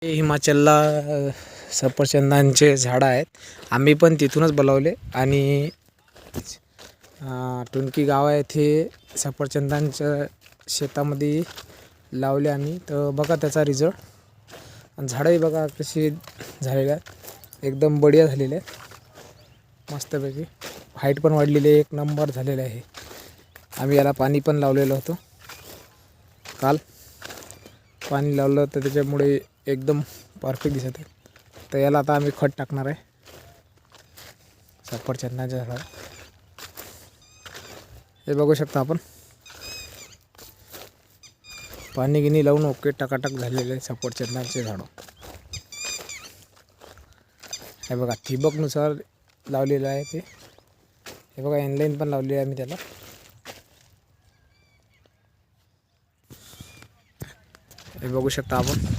हे हिमाचलला सफरचंदांचे झाडं आहेत. आम्ही पण तिथूनच बोलावले आणि टुनकी गाव आहे ते सफरचंदांच्या शेतामध्ये लावले आम्ही. तर बघा त्याचा रिझल्ट. झाडंही बघा कशी झालेली आहेत, एकदम बढिया झालेले आहेत मस्तपैकी. हाईट पण वाढलेली आहे, एक नंबर झालेला आहे. आम्ही याला पाणी पण लावलेलं होतं काल. पाणी लावलं तर त्याच्यामुळे एकदम परफेक्ट दिसत आहे. तर याला आता आम्ही खत टाकणार आहे सफरचंदाच्या झाडाला. हे बघू शकता आपण, पाणी गिनी लावून ओके टकाटक झालेले आहे सफरचंदाचे झाडं. हे बघा ठिबकनुसार लावलेलं आहे ते. हे बघा ऑनलाईन पण लावले आहे आम्ही त्याला. हे बघू शकता आपण.